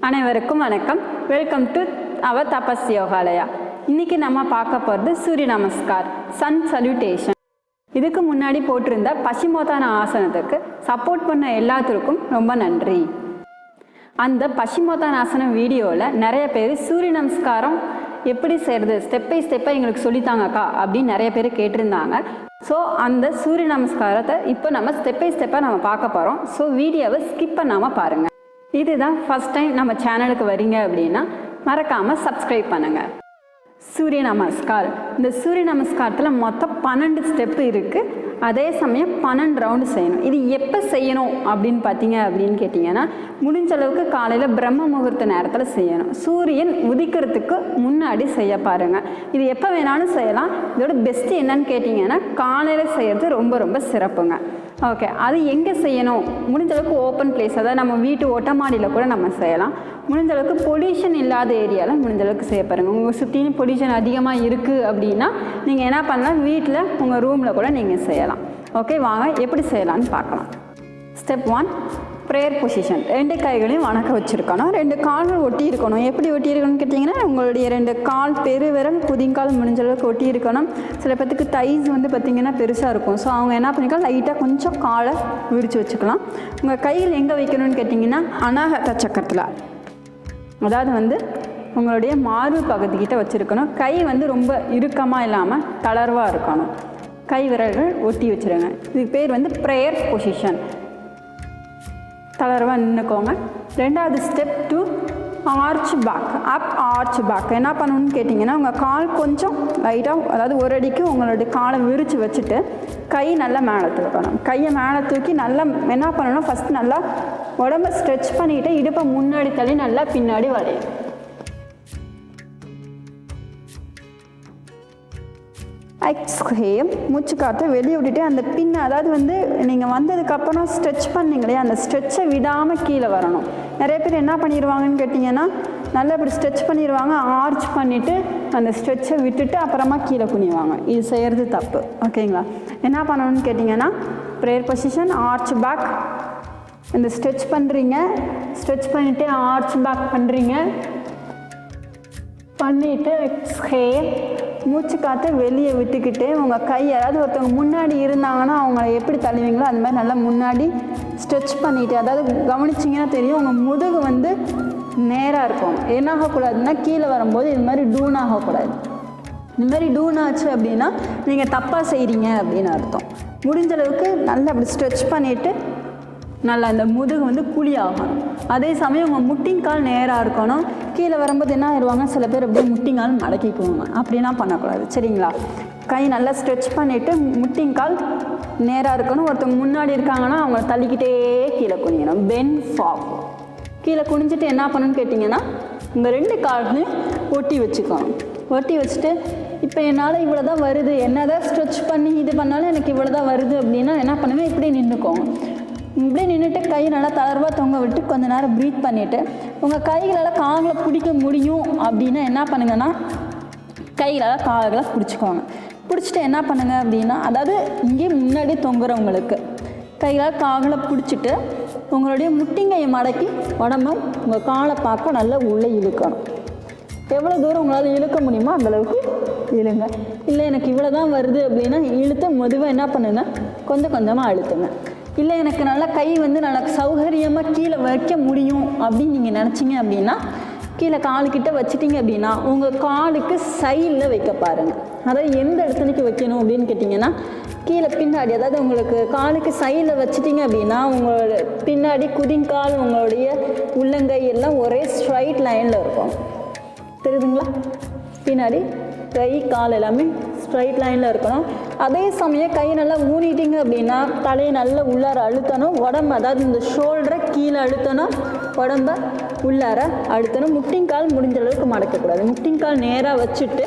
அனைவருக்கும் வணக்கம். Welcome to our தபஸ் யோகாலயா. இன்னைக்கு நம்ம பார்க்க போகிறது சூரிய நமஸ்கார், சன் சல்யூட்டேஷன். இதுக்கு முன்னாடி போட்டிருந்த பசிமோத்தான ஆசனத்துக்கு சப்போர்ட் பண்ண எல்லாத்துக்கும் ரொம்ப நன்றி. அந்த பசிமோத்தான ஆசனம் வீடியோவில் நிறைய பேர் சூரிய நமஸ்காரம் எப்படி செய்கிறது ஸ்டெப் பை ஸ்டெப்பாக எங்களுக்கு சொல்லித்தாங்கக்கா அப்படின்னு நிறைய பேர் கேட்டிருந்தாங்க. ஸோ அந்த சூரிய நமஸ்காரத்தை இப்போ நம்ம ஸ்டெப் பை ஸ்டெப்பாக நம்ம பார்க்க போகிறோம். ஸோ வீடியோவை ஸ்கிப் பண்ணாமல் பாருங்கள். இதுதான் ஃபஸ்ட் டைம் நம்ம சேனலுக்கு வரீங்க அப்படின்னா மறக்காமல் சப்ஸ்கிரைப் பண்ணுங்கள். சூரிய நமஸ்கார். இந்த சூரிய நமஸ்காரத்தில் மொத்தம் 12 ஸ்டெப்பு இருக்குது. அதே சமயம் 12 ரவுண்டு செய்யணும். இது எப்போ செய்யணும் அப்படின்னு பார்த்தீங்க அப்படின்னு கேட்டிங்கன்னா, முடிஞ்ச அளவுக்கு காலையில் பிரம்ம முகூர்த்த நேரத்தில் செய்யணும். சூரியன் உதிக்கிறதுக்கு முன்னாடி செய்ய பாருங்கள். இது எப்போ வேணாலும் செய்யலாம். இதோட பெஸ்ட்டு என்னன்னு கேட்டிங்கன்னா, காலையில் செய்கிறது ரொம்ப ரொம்ப சிறப்புங்க. ஓகே, அது எங்கே செய்யணும்? முடிஞ்ச அளவுக்கு ஓப்பன் பிளேஸ், அதாவது நம்ம வீட்டு ஒட்ட மாடியில் கூட நம்ம செய்யலாம். முடிஞ்ச அளவுக்கு பொல்யூஷன் இல்லாத ஏரியாவில் முடிஞ்ச அளவுக்கு செய்ய பாருங்கள். உங்கள் சுற்றியும் பொல்யூஷன் அதிகமாக இருக்குது அப்படின்னா நீங்கள் என்ன பண்ணலாம், வீட்டில் உங்கள் ரூமில் கூட நீங்கள் செய்யலாம். ஓகே, வாங்க எப்படி செய்யலான்னு பார்க்கலாம். Step 1, prayer position. 2 கைகளையும் வணக்க வச்சுருக்கணும். 2 கால்கள் ஒட்டி இருக்கணும். எப்படி ஒட்டி இருக்கணும்னு கேட்டிங்கன்னா, உங்களுடைய 2 கால் பெருவிரல் குதிங்கால் முடிஞ்ச அளவுக்கு ஒட்டி இருக்கணும். சில பேத்துக்கு தைஸ் வந்து பார்த்திங்கன்னா பெருசாக இருக்கும். ஸோ அவங்க என்ன பண்ணிக்கலாம், லைட்டாக கொஞ்சம் காலை விரித்து வச்சுக்கலாம். உங்கள் கையில் எங்கே வைக்கணும்னு கேட்டிங்கன்னா, அநாகத சக்கரத்தில், அதாவது வந்து உங்களுடைய மார்பு பகுதிக்கிட்ட வச்சுருக்கணும். கை வந்து ரொம்ப இறுக்கமாக இல்லாமல் தளர்வாக இருக்கணும். கை விரல்கள் ஒட்டி வச்சுருங்க. இதுக்கு பேர் வந்து ப்ரேயர் பொசிஷன். தளர்வாக நின்றுக்கோங்க. 2வது ஸ்டெப் 2, ஆர்ச் பேக். அப் ஆர்ச் பேக். என்ன பண்ணணும்னு கேட்டிங்கன்னா, உங்கள் கால் கொஞ்சம் லைட்டாக, அதாவது ஒரு அடிக்கு உங்களுடைய காலை விரித்து வச்சுட்டு கை நல்லா மேலே தூக்கணும். கையை மேலே தூக்கி நல்லா என்ன பண்ணணும், ஃபஸ்ட் நல்லா உடம்பை ஸ்ட்ரெச் பண்ணிவிட்டு இடுப்பை முன்னாடி தள்ளி நல்லா பின்னாடி வளையும். எக்ஸ்ஹேல், மூச்சு காற்றை வெளியே விட்டுட்டு அந்த பின்ன, அதாவது வந்து நீங்கள் வந்ததுக்கப்புறம் ஸ்ட்ரெச் பண்ணிங்களே, அந்த ஸ்ட்ரெச்சை விடாமல் கீழே வரணும். நிறைய பேர் என்ன பண்ணிடுவாங்கன்னு கேட்டிங்கன்னா, நல்லா இப்படி ஸ்ட்ரெச் பண்ணிடுவாங்க, ஆர்ச் பண்ணிவிட்டு அந்த ஸ்ட்ரெச்சை விட்டுட்டு அப்புறமா கீழே குனிவாங்க. இது செய்கிறது தப்பு. ஓகேங்களா? என்ன பண்ணணும்னு கேட்டிங்கன்னா, ப்ரேயர் பொசிஷன், ஆர்ச் பேக். இந்த ஸ்ட்ரெச் பண்ணுறீங்க, ஸ்ட்ரெச் பண்ணிவிட்டு ஆர்ச் பேக் பண்ணுறீங்க, பண்ணிவிட்டு எக்ஸ்ஹேல், மூச்சு காற்றை வெளியே விட்டுக்கிட்டு உங்கள் கை, யாராவது ஒருத்தவங்க முன்னாடி இருந்தாங்கன்னா அவங்கள எப்படி தள்ளுவீங்களோ அது மாதிரி நல்லா முன்னாடி ஸ்ட்ரெச் பண்ணிவிட்டு, அதாவது கவனிச்சிங்கன்னா தெரியும், உங்கள் முதுகு வந்து நேராக இருக்கும். என்ன ஆகக்கூடாதுன்னா, கீழே வரும்போது இது மாதிரி டூன் ஆகக்கூடாது. இந்த மாதிரி டூன் ஆச்சு அப்படின்னா நீங்கள் தப்பாக செய்கிறீங்க அப்படின்னு அர்த்தம். முடிஞ்ச அளவுக்கு நல்லா அப்படி ஸ்ட்ரெச் பண்ணிவிட்டு நல்லா அந்த முதுகு வந்து குழி ஆகணும். அதே சமயம் உங்கள் முட்டிங்கால் நேராக இருக்கணும். கீழே வரும்போது என்ன ஆயிடுவாங்க, சில பேர் அப்படியே முட்டிங்கால் மடக்கிக்குவாங்க. அப்படிலாம் பண்ணக்கூடாது. சரிங்களா? கை நல்லா ஸ்ட்ரெச் பண்ணிவிட்டு முட்டிங்கால் நேராக இருக்கணும். ஒருத்தவங்க முன்னாடி இருக்காங்கன்னா அவங்க தள்ளிக்கிட்டே கீழே குனியணும். Pen fall. கீழே குனிஞ்சிட்டு என்ன பண்ணணும்னு கேட்டிங்கன்னா, உங்கள் 2 கால்களையும் ஒட்டி வச்சுக்கணும். ஒட்டி வச்சுட்டு, இப்போ என்னால் இவ்வளோ தான் வருது, என்ன தான் ஸ்ட்ரெச் பண்ணி இது பண்ணாலும் எனக்கு இவ்வளோ தான் வருது அப்படின்னா என்ன பண்ணுவேன், இப்படி நின்றுக்கோங்க. இப்படி நின்றுட்டு கை நல்லா தளர்வாக தொங்க விட்டு கொஞ்ச நேரம் ப்ரீத் பண்ணிவிட்டு, உங்கள் கைகளால் கால்களை பிடிக்க முடியும் அப்படின்னா என்ன பண்ணுங்கன்னா, கைகளால் கால்களை பிடிச்சிக்கோங்க. பிடிச்சிட்டு என்ன பண்ணுங்க அப்படின்னா, அதாவது இங்கே முன்னாடி தொங்குறவங்களுக்கு கைகளால் கால்களை பிடிச்சிட்டு உங்களுடைய முட்டிங்கையை மடக்கி உடம்பு உங்கள் காலை பார்க்க நல்லா உள்ளே இழுக்கணும். எவ்வளோ தூரம் உங்களால் இழுக்க முடியுமோ அந்தளவுக்கு இழுங்க. இல்லை எனக்கு இவ்வளோ தான் வருது அப்படின்னா இழுத்த மெதுவாக என்ன பண்ணுங்க, கொஞ்சம் கொஞ்சமாக அழுத்துங்க. இல்லை எனக்கு நல்லா கை வந்து நல்லா சௌகரியமாக கீழே வைக்க முடியும் அப்படின்னு நீங்கள் நினச்சிங்க அப்படின்னா, கீழே காலுக்கிட்ட வச்சிட்டிங்க அப்படின்னா உங்கள் காலுக்கு சைடில் வைக்க பாருங்கள். அதாவது எந்த இடத்துலைக்கு வைக்கணும் அப்படின்னு கேட்டிங்கன்னா, கீழே பின்னாடி, அதாவது உங்களுக்கு காலுக்கு சைடில் வச்சிட்டிங்க அப்படின்னா உங்களோட பின்னாடி குதிங்கால், உங்களுடைய உள்ளங்கை எல்லாம் ஒரே ஸ்ட்ரைட் லைனில் இருக்கும். தெரியுதுங்களா? பின்னாடி கை கால் எல்லாமே ஸ்ட்ரைட் லைனில் இருக்கணும். அதே சமயம் கை நல்லா ஊனிட்டிங்க அப்படின்னா தலையை நல்லா உள்ளார அழுத்தணும். உடம்பு, அதாவது இந்த ஷோல்டரை கீழே அழுத்தணும், உடம்ப உள்ளார அழுத்தணும். முட்டிங்கால் முடிஞ்ச அளவுக்கு மடக்கக்கூடாது. முட்டிங்கால் நேராக வச்சுட்டு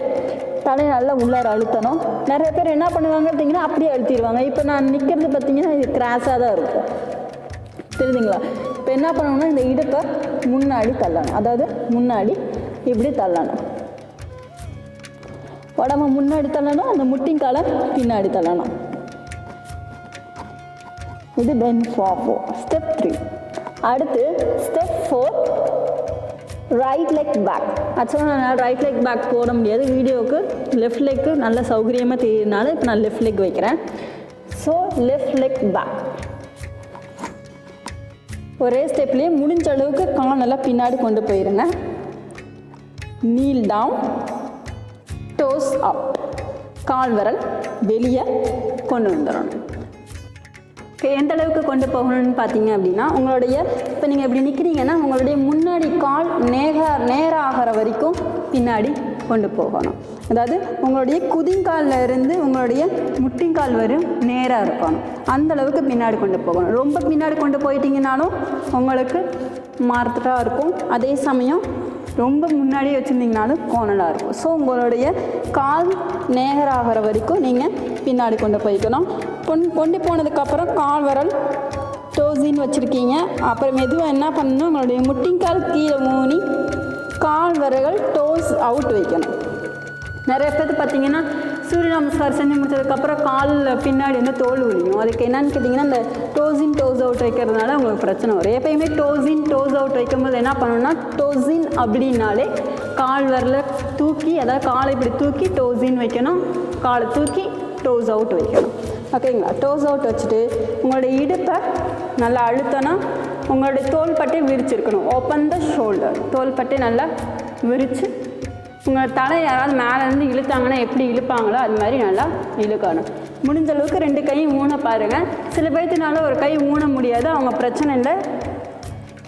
தலையை நல்லா உள்ளார அழுத்தணும். நிறைய பேர் என்ன பண்ணுவாங்க பார்த்தீங்கன்னா, அப்படியே அழுத்திடுவாங்க. இப்போ நான் நிற்கிறது பார்த்தீங்கன்னா இது கிராஸாக தான் இருக்கும். தெரியுதுங்களா? இப்போ என்ன பண்ணணும்னா, இந்த இடுப்பை முன்னாடி தள்ளணும். அதாவது முன்னாடி இப்படி தள்ளணும். உடம்பு முன்னாடி தள்ளணும், அந்த முட்டிங்காலை பின்னாடி தள்ளணும். இது பென் ஃபார்வர்ட். ஸ்டெப் 3. அடுத்து ஸ்டெப் 4, ரைட் லெக் பேக். ஆக்சுவலாக நான் ரைட் லெக் பேக் போட முடியாது, வீடியோவுக்கு லெஃப்ட் லெக்கு நல்ல சௌகரியமாக தெரியுதுனால இப்போ நான் லெஃப்ட் லெக் வைக்கிறேன். So left leg back. ஒரே ஸ்டெப்லேயே முடிஞ்ச அளவுக்கு கால் நல்லா பின்னாடி கொண்டு போயிருங்க. நீல் டவுன், டோஸ் அப், கால் விரல் வெளியே கொண்டு வந்துடணும். எந்த அளவுக்கு கொண்டு போகணும்னு பார்த்தீங்க அப்படின்னா, உங்களுடைய இப்போ நீங்கள் இப்படி நிற்கிறீங்கன்னா உங்களுடைய முன்னாடி கால் நேராகிற வரைக்கும் பின்னாடி கொண்டு போகணும். அதாவது உங்களுடைய குதிங்காலில் இருந்து உங்களுடைய முட்டிங்கால் வரும் நேராக இருக்கணும். அந்தளவுக்கு பின்னாடி கொண்டு போகணும். ரொம்ப பின்னாடி கொண்டு போயிட்டீங்கனாலும் உங்களுக்கு மார்த்தட்டாக இருக்கும். அதே சமயம் ரொம்ப முன்னாடியே வச்சுருந்தீங்கனாலும் கோணலாக இருக்கும். ஸோ உங்களுடைய கால் நேராகிற வரைக்கும் நீங்கள் பின்னாடி கொண்டு போய்க்கணும். கொண்டு போனதுக்கப்புறம் கால் விரல் டோஸின்னு வச்சுருக்கீங்க. அப்புறம் மெதுவாக என்ன பண்ணணும், உங்களுடைய முட்டிங்கால் கீழே ஊனி கால் விரல்கள் டோஸ் அவுட் வைக்கணும். நிறைய பேர் பார்த்தீங்கன்னா சூரிய நமஸ்காரம் செஞ்சு முடிச்சதுக்கப்புறம் காலில் பின்னாடி வந்து தோல் விழியும். அதுக்கு என்னன்னு கேட்டிங்கன்னா, இந்த டோஸின் டோஸ் அவுட் வைக்கிறதுனால உங்களுக்கு பிரச்சனை வரும். எப்பயுமே டோஸின் டோஸ் அவுட் வைக்கும்போது என்ன பண்ணணும்னா, டோஸின் அப்படின்னாலே கால் விரல தூக்கி, அதாவது காலை இப்படி தூக்கி டோஸின் வைக்கணும், காலை தூக்கி டோஸ் அவுட் வைக்கணும். ஓகேங்களா? டோஸ் அவுட் வச்சுட்டு உங்களுடைய இடுப்பை நல்லா அழுத்தணும். உங்களுடைய தோள்பட்டை விரிச்சிருக்கணும். Open the shoulder. தோள்பட்டை நல்லா விரித்து உங்கள் தலை யாராவது மேலேருந்து இழுத்தாங்கன்னா எப்படி இழுப்பாங்களோ அது மாதிரி நல்லா இழுக்கணும். முடிஞ்ச அளவுக்கு 2 கையும் ஊன பாருங்கள். சில பேர்த்தினால ஒரு கை ஊன முடியாது, அவங்க பிரச்சனை இல்லை.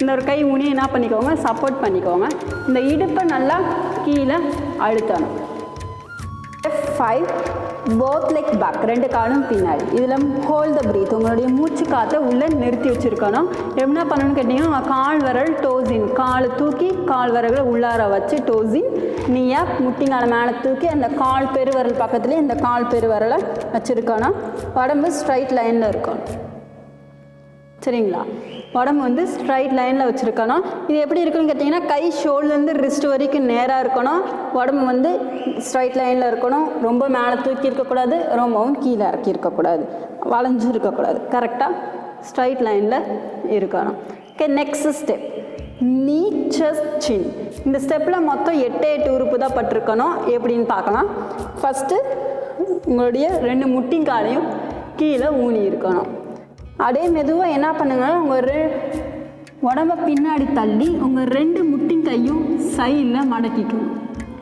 இந்த ஒரு கை ஊனி என்ன பண்ணிக்கோங்க, சப்போர்ட் பண்ணிக்கோங்க. இந்த இடுப்பை நல்லா கீழே அழுத்தணும். 5 போத் லெக் பேக், 2 காலும் பின்னாடி. இதில் ஹோல்ட் த பிரீத், உங்களுடைய மூச்சு காற்றை உள்ளே நிறுத்தி வச்சுருக்கணும். என்ன பண்ணணும்னு கேட்டிங்கன்னா, கால் விரல் டோஸின், காலை தூக்கி கால் விரல்களை உள்ளார வச்சு டோஸின், நீயாக முட்டிங்கால மேலே தூக்கி அந்த கால் பெருவரல் பக்கத்துலேயே இந்த கால் பெருவரலை வச்சுருக்கணும். உடம்பு ஸ்ட்ரைட் லைனில் இருக்கணும். சரிங்களா? உடம்பு வந்து ஸ்ட்ரைட் லைனில் வச்சுருக்கணும். இது எப்படி இருக்குன்னு கேட்டிங்கன்னா, கை ஷோல்டர்லேருந்து ரிஸ்ட் வரைக்கும் நேராக இருக்கணும். உடம்பு வந்து ஸ்ட்ரைட் லைனில் இருக்கணும். ரொம்ப மேலே தூக்கி இருக்கக்கூடாது, ரொம்பவும் கீழே இறக்கி இருக்கக்கூடாது, வளைஞ்சு இருக்கக்கூடாது. கரெக்டாக ஸ்ட்ரைட் லைனில் இருக்கணும். ஓகே, நெக்ஸ்ட் ஸ்டெப் நீ செஸ்ட் சின். இந்த ஸ்டெப்பில் மொத்தம் 8 உறுப்பு தான் பட்டிருக்கணும். எப்படின்னு பார்க்கலாம். ஃபஸ்ட்டு உங்களுடைய 2 முட்டிங்காலையும் கீழே ஊனி இருக்கணும். அப்படியே மெதுவாக என்ன பண்ணுங்கன்னா, உங்கள் உடம்பை பின்னாடி தள்ளி உங்கள் 2 முட்டிங்கையும் சைடில் மடக்கிக்கணும்.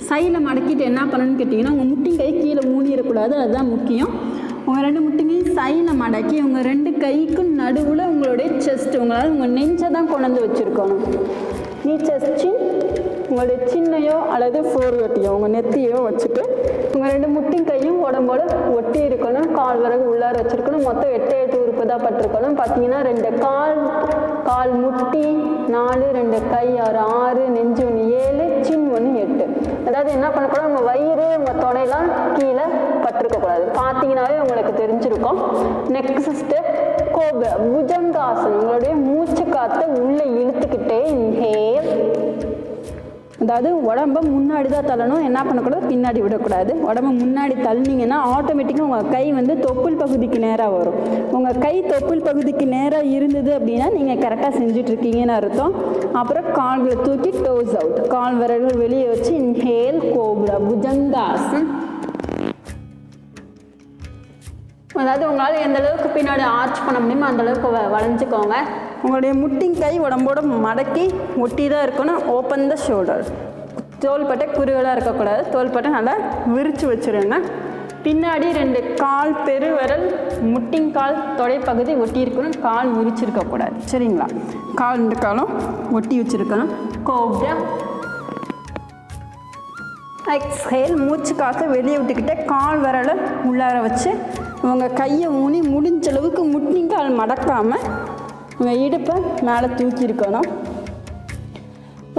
சைடில் மடக்கிட்டு என்ன பண்ணணும்னு கேட்டிங்கன்னா, உங்கள் முட்டிங்கை கீழே ஊனிடக்கூடாது, அதுதான் முக்கியம். உங்கள் 2 முட்டிங்கையும் சைடில் மடக்கி உங்கள் 2 கைக்கும் நடுவில் உங்களுடைய செஸ்ட், உங்களால் உங்கள் நெஞ்சை தான் கொண்டு வந்து வச்சுருக்கணும். நீ செஸ்ட் சின், உங்களுடைய சின்னையோ அல்லது ஃபோர்வெட்டியோ உங்கள் நெத்தியோ வச்சுட்டு உங்கள் 2 முட்டிங்கையும் உடம்போடு ஒட்டி இருக்கணும். கால் விரல் உள்ளார வச்சுருக்கணும். மொத்தம் 8 உறுப்பு தான் பட்டிருக்கணும். பார்த்தீங்கன்னா 2 கால் முட்டி 4, 2 கை 6, நெஞ்சு 1 7, சின் 1 8. அதாவது என்ன பண்ணக்கூடாது, உங்கள் வயிறு உங்கள் தொடையெல்லாம் கீழே பட்டிருக்கக்கூடாது. பார்த்தீங்கன்னாவே உங்களுக்கு தெரிஞ்சிருக்கும். Next step cobra, bhujangasana. உங்களுடைய மூச்சு காற்றை உள்ளே இழுத்துக்கிட்டே இன்ஹேல், அதாவது உடம்பை முன்னாடி தான் தள்ளணும். என்ன பண்ணக்கூடாது, பின்னாடி விடக்கூடாது. உடம்பை முன்னாடி தள்ளினீங்கன்னா ஆட்டோமேட்டிக்காக உங்கள் கை வந்து தொப்புள் பகுதிக்கு நேராக வரும். உங்கள் கை தொப்புள் பகுதிக்கு நேராக இருந்தது அப்படின்னா நீங்கள் கரெக்டாக செஞ்சிட்ருக்கீங்கன்னு அர்த்தம். அப்புறம் கால்களை தூக்கி டோஸ் அவுட், கால் விரல்கள் வெளியே வச்சு இன்ஹேல் கோப்ரா புஜங்காசன். அதாவது உங்களால் எந்த அளவுக்கு பின்னாடி ஆர்ச் பண்ண முடியுமோ அந்தளவுக்கு வளைஞ்சிக்கோங்க. உங்களுடைய முட்டிங்கை உடம்போட மடக்கி ஒட்டி தான் இருக்கணும். Open the shoulder. தோள்பட்டை குறுகலாக இருக்கக்கூடாது. தோள்பட்டை நல்லா விரித்து வச்சுருங்க. பின்னாடி 2 கால் பெருவிரல் முட்டிங்கால் தொடைப்பகுதி ஒட்டி இருக்கணும். கால் விரிச்சிருக்கக்கூடாது. சரிங்களா? கால் 2 காலும் ஒட்டி வச்சுருக்கணும். கோப்ரா. எக்ஸ்ஹேல், மூச்சு காற்று வெளியே விட்டுக்கிட்டே கால் விரலை உள்ளார வச்சு உங்கள் கையை ஊனி முடிஞ்ச அளவுக்கு முட்டிங்கால் மடக்காமல் உங்கள் இடுப்பை மேலே தூக்கி இருக்கணும்.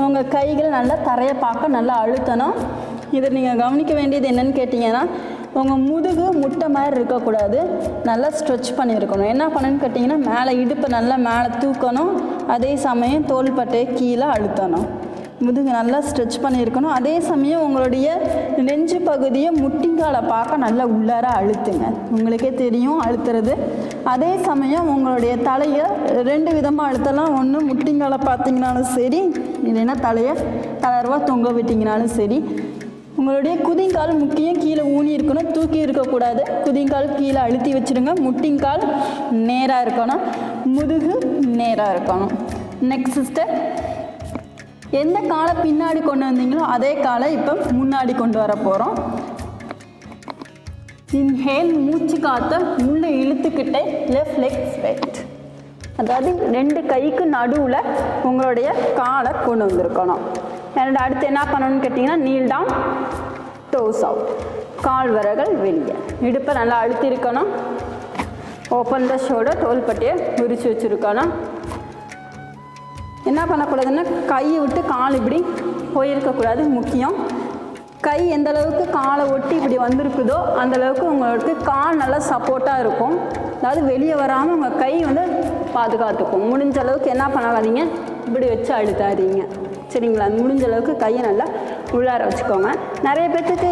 உங்கள் கைகள் நல்லா தரையை பார்க்க நல்லா அழுத்தணும். இதை நீங்கள் கவனிக்க வேண்டியது என்னென்னு கேட்டிங்கன்னா, உங்கள் முதுகு முட்டை மாதிரி இருக்கக்கூடாது, நல்லா ஸ்ட்ரெச் பண்ணியிருக்கணும். என்ன பண்ணணுன்னு கேட்டிங்கன்னா, மேலே இடுப்பை நல்லா மேலே தூக்கணும். அதே சமயம் தோள்பட்டையை கீழே அழுத்தணும். முதுகு நல்லா ஸ்ட்ரெச் பண்ணியிருக்கணும். அதே சமயம் உங்களுடைய நெஞ்சு பகுதியை முட்டிங்காலை பார்க்க நல்லா உள்ளார அழுத்துங்க. உங்களுக்கே தெரியும் அழுத்துறது. அதே சமயம் உங்களுடைய தலையை 2 விதமாக அழுத்தலாம். ஒன்று முட்டிங்காலை பார்த்தீங்கனாலும் சரி, இல்லைன்னா தலையை தளர்வாக தொங்க விட்டிங்கனாலும் சரி. உங்களுடைய குதிங்கால் முக்கியம் கீழே ஊனி இருக்கணும், தூக்கி இருக்கக்கூடாது. குதிங்கால் கீழே அழுத்தி வச்சுருங்க. முட்டிங்கால் நேராக இருக்கணும், முதுகு நேராக இருக்கணும். நெக்ஸ்ட் ஸ்டெப், எந்த காலை பின்னாடி கொண்டு வந்தீங்களோ அதே காலை இப்போ முன்னாடி கொண்டு வர போகிறோம். இன்ஹேல், மூச்சு காற்றை உள்ளே இழுத்துக்கிட்டே லெஃப்ட் லெக் ஸ்ட்ரெயிட். அதாவது 2 கைக்கு நடுவில் உங்களுடைய காலை கொண்டு வந்திருக்கணும். அடுத்து என்ன பண்ணணும்னு கேட்டிங்கன்னா, நீல் டவுன், டோஸ் அவுட், கால் விரல்கள் வெளியே, இடுப்பை நல்லா அழுத்தி இருக்கணும். ஓப்பன் த ஷோல்டர், தோள்பட்டையை விரித்து வச்சுருக்கணும். என்ன பண்ணக்கூடாதுன்னா, கையை விட்டு கால் இப்படி போயிருக்கக்கூடாது. முக்கியம், கை எந்த அளவுக்கு காலை ஒட்டி இப்படி வந்திருக்குதோ அந்தளவுக்கு உங்களுக்கு கால் நல்லா சப்போர்ட்டாக இருக்கும். அதாவது வெளியே வராமல் உங்கள் கை வந்து பாதுகாத்துக்கும். முடிஞ்ச அளவுக்கு என்ன பண்ணாதீங்க, இப்படி வச்சு அழுத்தாதீங்க, சரிங்களா? முடிஞ்ச அளவுக்கு கையை நல்லா உள்ளார வச்சுக்கோங்க. நிறைய பேர்த்துக்கு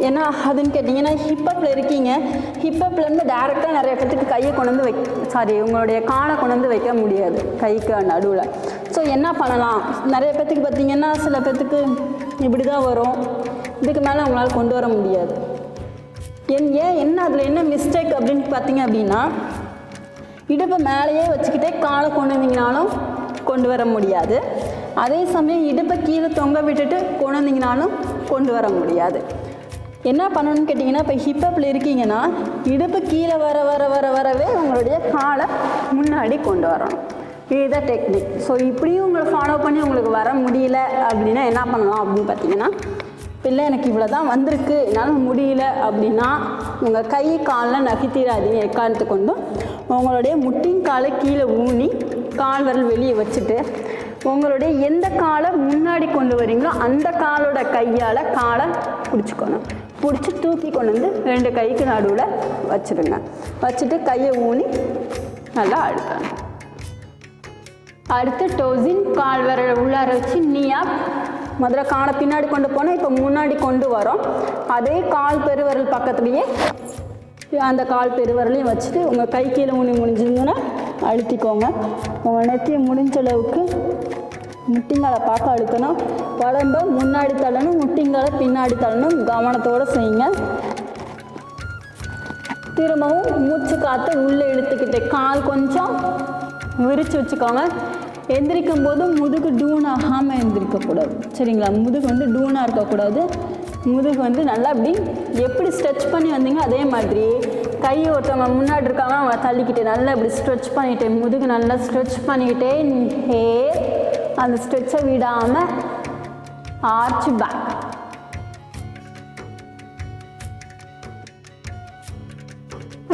என்ன ஆகுதுன்னு கேட்டிங்கன்னா, ஹிப்பப்பில் இருக்கீங்க, ஹிப்பப்லேருந்து டேரெக்டாக நிறைய பேர்த்துக்கு கையை கொண்டு வந்து உங்களுடைய காலை கொண்டு வந்து வைக்க முடியாது கைக்கு நடுவில். ஸோ என்ன பண்ணலாம், நிறைய பேர்த்துக்கு பார்த்திங்கன்னா சில பேர்த்துக்கு இப்படி தான் வரும், இதுக்கு மேலே உங்களால் கொண்டு வர முடியாது. என்ன அதில் என்ன மிஸ்டேக் அப்படின்னு பார்த்தீங்க அப்படின்னா, இடுப்பை மேலேயே வச்சுக்கிட்டே காலை கொண்டு வந்தீங்கனாலும் கொண்டு வர முடியாது. அதே சமயம் இடுப்பை கீழே தொங்க விட்டுட்டு கொண்டு வந்தீங்கனாலும் கொண்டு வர முடியாது. என்ன பண்ணணும்னு கேட்டிங்கன்னா, இப்போ ஹிப்பப்பில் இருக்கீங்கன்னா இடுப்பு கீழே வரவே உங்களுடைய காலை முன்னாடி கொண்டு வரணும். இதுதான் டெக்னிக். ஸோ இப்படியும் உங்களை ஃபாலோ பண்ணி உங்களுக்கு வர முடியல அப்படின்னா என்ன பண்ணலாம் அப்படின்னு பார்த்தீங்கன்னா, இல்லை எனக்கு இவ்வளோ தான் வந்திருக்கு, என்னால் முடியல அப்படின்னா உங்கள் கை காலில் நகர்த்திடாதீங்க. எக்காரணத்தை கொண்டும் உங்களுடைய முட்டின் காலை கீழே ஊனி கால் விரல் வெளியே வச்சுட்டு உங்களுடைய எந்த காலை முன்னாடி கொண்டு வரீங்களோ அந்த காலோட கையால் காலை பிடிச்சிக்கணும். பிடிச்சி தூக்கி கொண்டு வந்து 2 கைக்கு நடுவில் வச்சுடுங்க. வச்சுட்டு கையை ஊனி நல்லா அழுத்தணும். அடுத்து டோஸின், கால் விரலை உள்ளார வச்சு நீயா முதல்ல காலை பின்னாடி கொண்டு போனால் இப்போ முன்னாடி கொண்டு வரோம். அதே கால் பெருவரல் பக்கத்துலேயே அந்த கால் பெருவரலையும் வச்சுட்டு உங்கள் கை கீழே ஊனி முடிஞ்சிருந்தோன்னா அழுத்திக்கோங்க. உங்கள் நெத்தியை முடிஞ்ச அளவுக்கு முட்டிங்காலை பார்க்க அழுத்தணும். உடம்ப முன்னாடி தள்ளணும், முட்டிங்காலை பின்னாடி தள்ளணும். கவனத்தோடு செய்யுங்க. திரும்பவும் மூச்சு காற்று உள்ளே இழுத்துக்கிட்டே கால் கொஞ்சம் விரித்து வச்சுக்கோங்க. எந்திரிக்கும் போது முதுகு டூன் ஆகாமல் எந்திரிக்கக்கூடாது, சரிங்களா? முதுகு வந்து டூனாக இருக்கக்கூடாது. முதுகு வந்து நல்லா அப்படி எப்படி ஸ்ட்ரெச் பண்ணி வந்தீங்க அதே மாதிரி கையை ஒருத்தவங்க முன்னாடி இருக்காங்க அவங்க தள்ளிக்கிட்டே நல்லா இப்படி ஸ்ட்ரெச் பண்ணிகிட்டே முதுகு நல்லா ஸ்ட்ரெச் பண்ணிக்கிட்டே அந்த ஸ்ட்ரெச்சை விடாமல் arch back.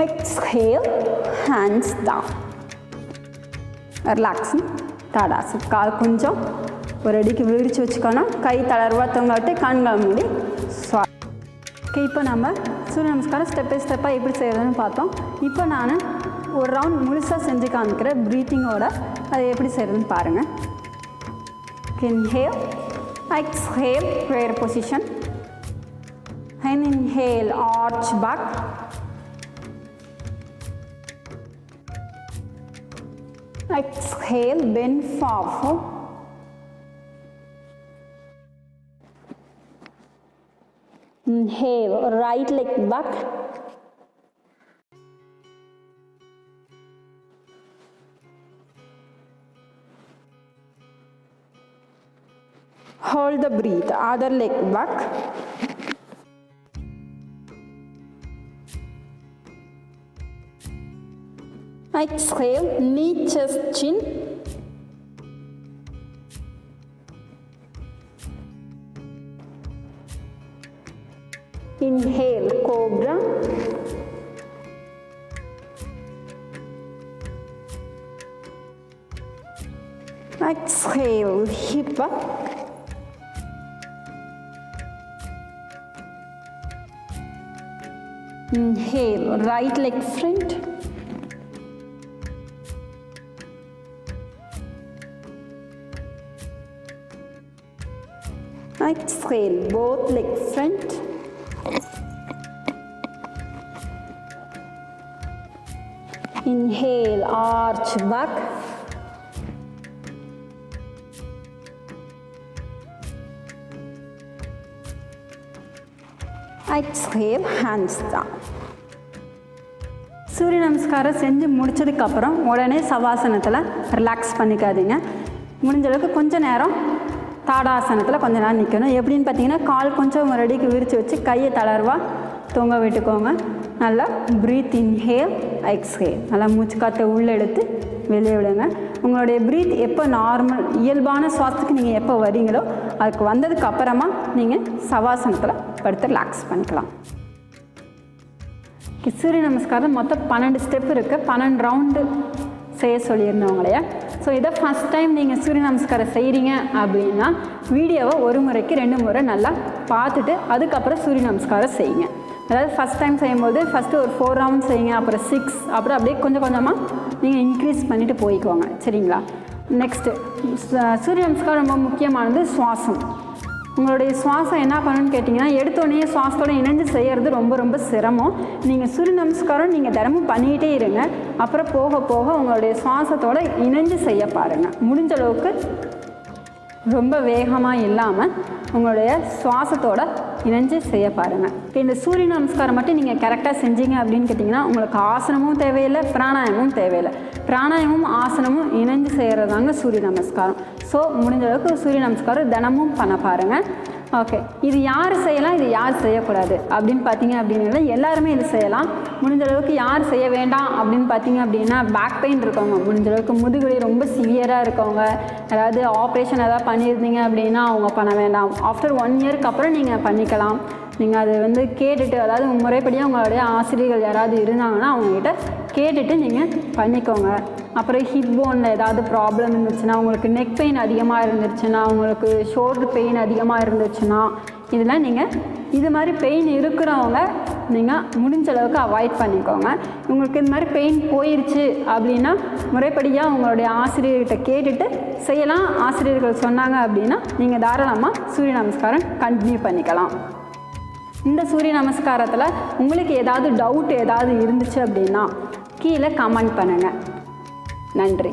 Exhale, hands down. Relaxing. Tadasana. கால் கொஞ்சம் ஒரு அடிக்கு விரிச்சு வச்சுக்கணும். கை தளர்வாக தொங்காட்டி கண்கள் மூடி. இப்போ நம்ம சூரிய நமஸ்காரம் ஸ்டெப் பை ஸ்டெப்பாக எப்படி செய்கிறதுன்னு பார்த்தோம். இப்போ நான் ஒரு ரவுண்ட் முழுசாக செஞ்சு காமிக்கிறேன் ப்ரீத்திங்கோட. அதை எப்படி செய்கிறதுன்னு பாருங்கள். Inhale, exhale, prayer position. And inhale, arch back. Exhale, bend forward. Inhale, right leg back. Hold the breath, other leg back. Exhale, knee, chest, chin. Inhale, cobra. Exhale, hip up. Inhale, right leg front. Exhale, both legs front. Inhale, arch back. Exhale, hands down. சூரிய நமஸ்காரம் செஞ்சு முடிச்சதுக்கப்புறம் உடனே சவாசனத்தில் relax பண்ணிக்காதீங்க. முடிஞ்ச அளவுக்கு கொஞ்சம் நேரம் தாடாசனத்தில் கொஞ்ச நேரம் நிற்கணும். எப்படின்னு பார்த்தீங்கன்னா கால் கொஞ்சம் ஒரு அடிக்கு விரித்து வச்சு கையை தளர்வாக தொங்க விட்டுக்கோங்க. நல்லா ப்ரீத் இன்ஹேல், எக்ஸ்ஹேல். நல்லா மூச்சு காற்றை உள்ளே எடுத்து வெளியே விடுங்க. உங்களுடைய ப்ரீத் எப்போ நார்மல் இயல்பான சுவாசத்துக்கு நீங்கள் எப்போ வரீங்களோ அதுக்கு வந்ததுக்கு அப்புறமா நீங்கள் சவாசனத்தில் படுத்து ரிலாக்ஸ் பண்ணிக்கலாம். சூரிய நமஸ்காரம் மொத்தம் 12 ஸ்டெப் இருக்குது. 12 ரவுண்டு செய்ய சொல்லியிருந்தவங்களையா. ஸோ இதை ஃபஸ்ட் டைம் நீங்கள் சூரிய நமஸ்காரம் செய்கிறீங்க அப்படின்னா வீடியோவை ஒரு முறைக்கு 2 முறை நல்லா பார்த்துட்டு அதுக்கப்புறம் சூரிய நமஸ்காரம் செய்யுங்க. அதாவது ஃபஸ்ட் டைம் செய்யும்போது ஃபஸ்ட்டு ஒரு 4 ரவுண்ட் செய்யுங்க, அப்புறம் 6, அப்புறம் அப்படியே கொஞ்சம் கொஞ்சமாக நீங்கள் இன்க்ரீஸ் பண்ணிவிட்டு போய்க்குவாங்க. சரிங்களா? நெக்ஸ்ட்டு சூரிய நமஸ்காரம் ரொம்ப முக்கியமானது சுவாசம். உங்களுடைய சுவாசம் என்ன பண்ணணும்னு கேட்டிங்கன்னா எடுத்தோடனே சுவாசத்தோடு இணைஞ்சு செய்கிறது ரொம்ப ரொம்ப சிரமம். நீங்கள் சூரிய நமஸ்காரம் நீங்கள் தினமும் பண்ணிக்கிட்டே இருங்க. அப்புறம் போக போக உங்களுடைய சுவாசத்தோடு இணைஞ்சு செய்ய பாருங்கள். முடிஞ்ச அளவுக்கு ரொம்ப வேகமாக இல்லாமல் உங்களுடைய சுவாசத்தோட இணைஞ்சு செய்ய பாருங்கள். இப்போ இந்த சூரிய நமஸ்காரம் மட்டும் நீங்கள் கரெக்டாக செஞ்சீங்க அப்படின்னு கேட்டிங்கன்னா உங்களுக்கு ஆசனமும் தேவையில்லை, பிராணாயமும் தேவையில்லை. பிராணாயமும் ஆசனமும் இணைஞ்சு செய்கிறதாங்க சூரிய நமஸ்காரம். ஸோ முடிஞ்ச அளவுக்கு சூரிய நமஸ்காரம் தினமும் பண்ண பாருங்கள். ஓகே, இது யார் செய்யலாம், இது யார் செய்யக்கூடாது அப்படின்னு பார்த்தீங்க அப்படின்னா எல்லாருமே இது செய்யலாம். முடிஞ்ச அளவுக்கு யார் செய்ய வேண்டாம் அப்படின்னு பார்த்தீங்க அப்படின்னா பேக் பெயின் இருக்கவங்க, முடிஞ்ச அளவுக்கு முதுகுவலி ரொம்ப சிவியராக இருக்கவங்க, அதாவது ஆப்ரேஷன் எதாவது பண்ணியிருந்தீங்க அப்படின்னா அவங்க பண்ண வேண்டாம். ஆஃப்டர் 1 இயருக்கு அப்புறம் நீங்கள் பண்ணிக்கலாம். நீங்கள் அது கேட்டுட்டு, அதாவது முறைப்படியாக உங்களுடைய ஆசிரியர்கள் யாராவது இருந்தாங்கன்னா அவங்ககிட்ட கேட்டுட்டு நீங்கள் பண்ணிக்கோங்க. அப்புறம் ஹிப் போனில் ஏதாவது ப்ராப்ளம் இருந்துச்சுன்னா, உங்களுக்கு நெக் பெயின் அதிகமாக இருந்துச்சுன்னா, உங்களுக்கு ஷோல்டர் பெயின் அதிகமாக இருந்துச்சுன்னா, இதெல்லாம் நீங்கள் இது மாதிரி பெயின் இருக்கிறவங்க நீங்கள் முடிஞ்ச அளவுக்கு அவாய்ட் பண்ணிக்கோங்க. உங்களுக்கு இது மாதிரி பெயின் போயிடுச்சு அப்படின்னா முறைப்படியாக உங்களுடைய ஆசிரியர்கிட்ட கேட்டுட்டு செய்யலாம். ஆசிரியர்கள் சொன்னாங்க அப்படின்னா நீங்கள் தாராளமாக சூரிய நமஸ்காரம் கண்டினியூ பண்ணிக்கலாம். இந்த சூரிய நமஸ்காரத்தில் உங்களுக்கு ஏதாவது டவுட் ஏதாவது இருந்துச்சு அப்படின்னா கீழே கமெண்ட் பண்ணுங்கள். நன்றி.